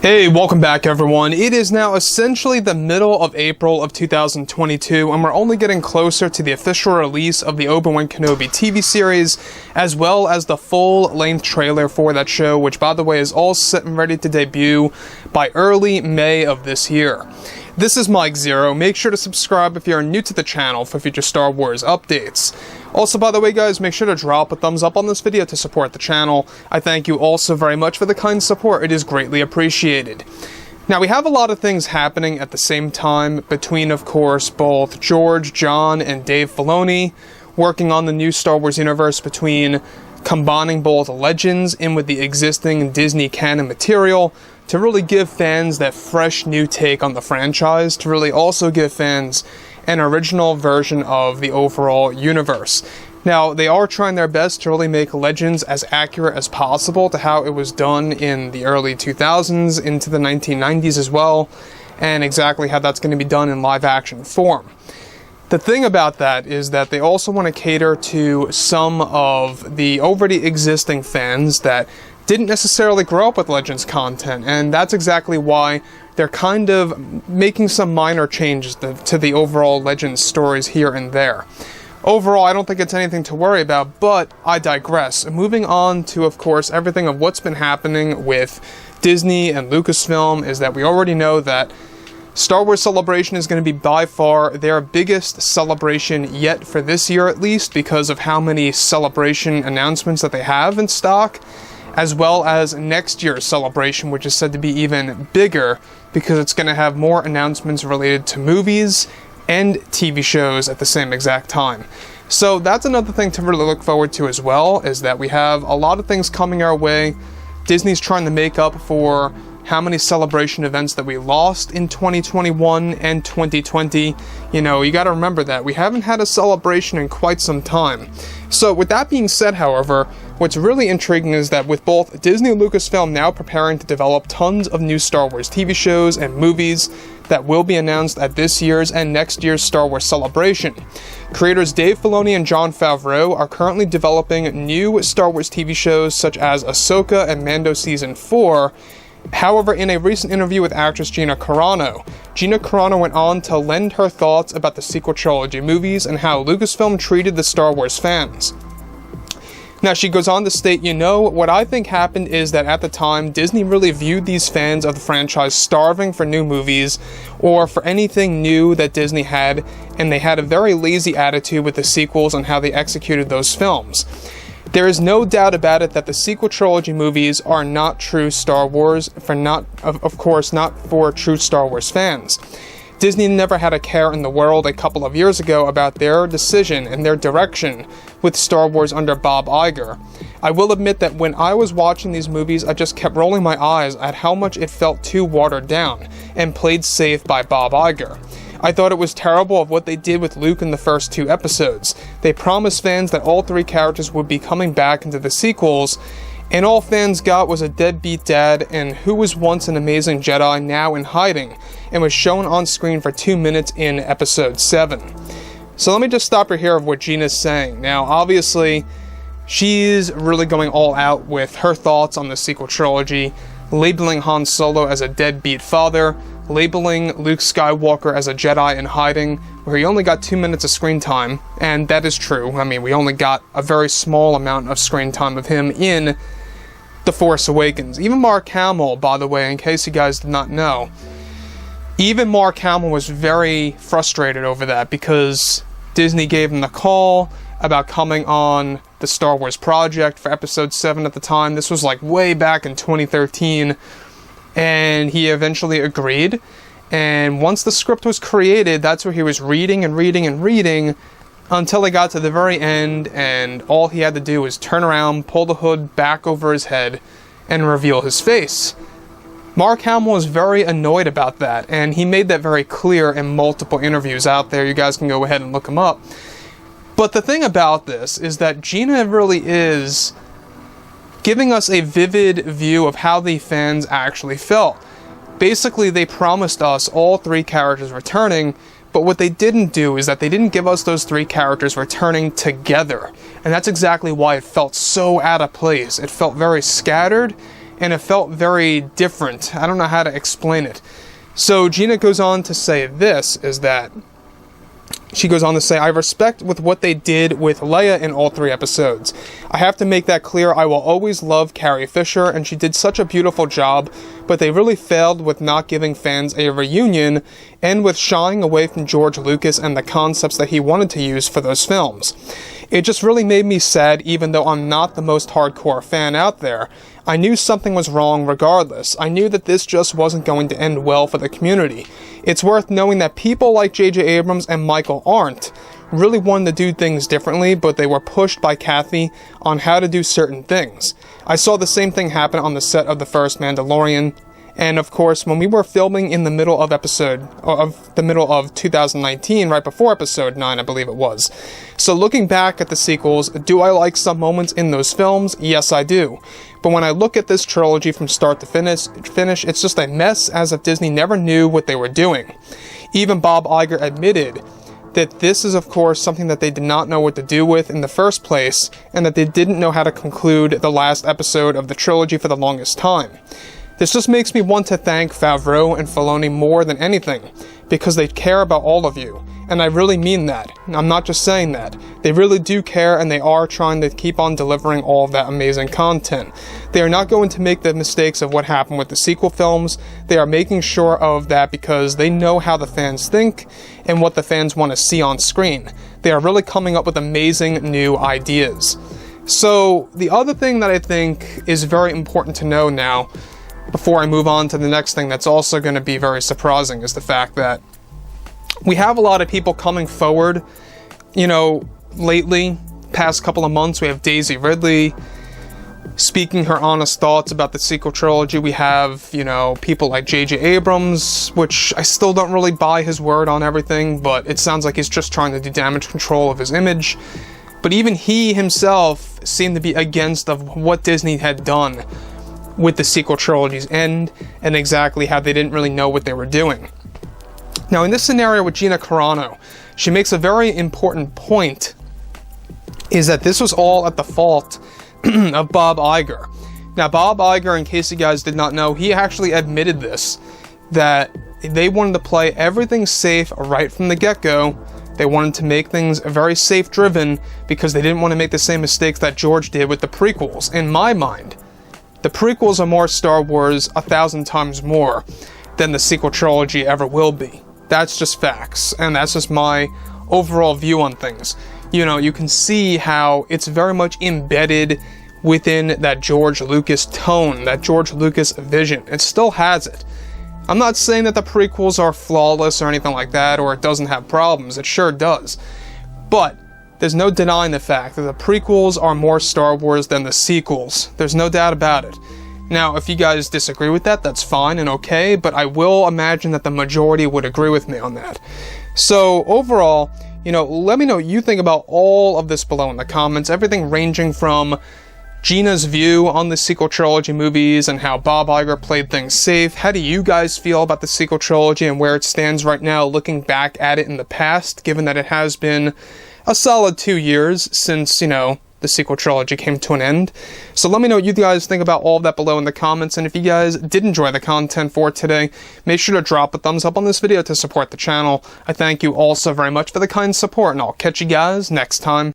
Hey, welcome back everyone. It is now essentially the middle of April of 2022, and we're only getting closer to the official release of the Obi-Wan Kenobi TV series, as well as the full-length trailer for that show, which by the way is all set and ready to debut by early May of this year. This is Mike Zero. Make sure to subscribe if you're new to the channel for future Star Wars updates. Also, by the way guys, make sure to drop a thumbs up on this video to support the channel. I thank you also very much for the kind support. It is greatly appreciated. Now, we have a lot of things happening at the same time between, of course, both George, John, and Dave Filoni working on the new Star Wars universe, between combining both Legends in with the existing Disney canon material to really give fans that fresh new take on the franchise, to really also give fans an original version of the overall universe. Now, they are trying their best to really make Legends as accurate as possible to how it was done in the early 2000s into the 1990s as well, and exactly how that's going to be done in live action form. The thing about that is that they also want to cater to some of the already existing fans that didn't necessarily grow up with Legends content, and that's exactly why they're kind of making some minor changes to the overall Legends stories here and there. Overall, I don't think it's anything to worry about, but I digress. Moving on to, of course, everything of what's been happening with Disney and Lucasfilm is that we already know that Star Wars Celebration is going to be by far their biggest celebration yet for this year at least, because of how many celebration announcements that they have in stock, as well as next year's celebration, which is said to be even bigger because it's going to have more announcements related to movies and TV shows at the same exact time. So that's another thing to really look forward to as well, is that we have a lot of things coming our way. Disney's trying to make up for how many celebration events that we lost in 2021 and 2020. You know, you gotta remember that we haven't had a celebration in quite some time. So with that being said, however, what's really intriguing is that with both Disney and Lucasfilm now preparing to develop tons of new Star Wars TV shows and movies that will be announced at this year's and next year's Star Wars Celebration, creators Dave Filoni and Jon Favreau are currently developing new Star Wars TV shows such as Ahsoka and Mando Season 4. However, in a recent interview with actress Gina Carano, Gina Carano went on to lend her thoughts about the sequel trilogy movies and how Lucasfilm treated the Star Wars fans. Now, she goes on to state, you know, what I think happened is that at the time, Disney really viewed these fans of the franchise starving for new movies or for anything new that Disney had, and they had a very lazy attitude with the sequels and how they executed those films. There is no doubt about it that the sequel trilogy movies are not true Star Wars, of course not for true Star Wars fans. Disney never had a care in the world a couple of years ago about their decision and their direction with Star Wars under Bob Iger. I will admit that when I was watching these movies, I just kept rolling my eyes at how much it felt too watered down and played safe by Bob Iger. I thought it was terrible of what they did with Luke in the first two episodes. They promised fans that all three characters would be coming back into the sequels, and all fans got was a deadbeat dad and who was once an amazing Jedi now in hiding, and was shown on screen for 2 minutes in episode 7. So let me just stop right here of what Gina's saying. Now, obviously, she's really going all out with her thoughts on the sequel trilogy, labeling Han Solo as a deadbeat father, labeling Luke Skywalker as a Jedi in hiding, where he only got 2 minutes of screen time, and that is true. I mean, we only got a very small amount of screen time of him in The Force Awakens. Even Mark Hamill, by the way, in case you guys did not know, even Mark Hamill was very frustrated over that because Disney gave him the call about coming on the Star Wars project for Episode 7 at the time. This was like way back in 2013. And he eventually agreed, and once the script was created, that's where he was reading and reading and reading until he got to the very end, and all he had to do was turn around, pull the hood back over his head, and reveal his face. Mark Hamill was very annoyed about that, and he made that very clear in multiple interviews out there. You guys can go ahead and look him up. But the thing about this is that Gina really is giving us a vivid view of how the fans actually felt. Basically, they promised us all three characters returning, but what they didn't do is that they didn't give us those three characters returning together. And that's exactly why it felt so out of place. It felt very scattered, and it felt very different. I don't know how to explain it. So Gina goes on to say this, is that she goes on to say, I respect with what they did with Leia in all 3 episodes. I have to make that clear, I will always love Carrie Fisher, and she did such a beautiful job, but they really failed with not giving fans a reunion, and with shying away from George Lucas and the concepts that he wanted to use for those films. It just really made me sad, even though I'm not the most hardcore fan out there. I knew something was wrong regardless. I knew that this just wasn't going to end well for the community. It's worth knowing that people like J.J. Abrams and Michael Arndt really wanted to do things differently, but they were pushed by Kathy on how to do certain things. I saw the same thing happen on the set of the first Mandalorian, and of course, when we were filming in the middle of 2019, right before episode 9, I believe it was. So looking back at the sequels, do I like some moments in those films? Yes, I do. But when I look at this trilogy from start to finish, it's just a mess, as if Disney never knew what they were doing. Even Bob Iger admitted that this is, of course, something that they did not know what to do with in the first place, and that they didn't know how to conclude the last episode of the trilogy for the longest time. This just makes me want to thank Favreau and Filoni more than anything, because they care about all of you, and I really mean that. I'm not just saying that. They really do care, and they are trying to keep on delivering all of that amazing content. They are not going to make the mistakes of what happened with the sequel films. They are making sure of that because they know how the fans think and what the fans want to see on screen. They are really coming up with amazing new ideas. So, the other thing that I think is very important to know now, before I move on to the next thing that's also going to be very surprising, is the fact that we have a lot of people coming forward, lately, past couple of months. We have Daisy Ridley speaking her honest thoughts about the sequel trilogy. We have, people like J.J. Abrams, which I still don't really buy his word on everything, but it sounds like he's just trying to do damage control of his image. But even he himself seemed to be against of what Disney had done with the sequel trilogy's end, and exactly how they didn't really know what they were doing. Now, in this scenario with Gina Carano, she makes a very important point, is that this was all at the fault of Bob Iger. Now, Bob Iger, in case you guys did not know, he actually admitted this, that they wanted to play everything safe right from the get-go. They wanted to make things very safe-driven because they didn't want to make the same mistakes that George did with the prequels. In my mind, the prequels are more Star Wars 1,000 times more than the sequel trilogy ever will be. That's just facts, and that's just my overall view on things. You can see how it's very much embedded within that George Lucas tone, that George Lucas vision. It still has it. I'm not saying that the prequels are flawless or anything like that, or it doesn't have problems. It sure does. But there's no denying the fact that the prequels are more Star Wars than the sequels. There's no doubt about it. Now, if you guys disagree with that, that's fine and okay, but I will imagine that the majority would agree with me on that. So, overall, let me know what you think about all of this below in the comments. Everything ranging from Gina's view on the sequel trilogy movies and how Bob Iger played things safe. How do you guys feel about the sequel trilogy and where it stands right now, looking back at it in the past, given that it has been a solid 2 years since, the sequel trilogy came to an end. So let me know what you guys think about all of that below in the comments, and if you guys did enjoy the content for today, make sure to drop a thumbs up on this video to support the channel. I thank you all so very much for the kind support, and I'll catch you guys next time.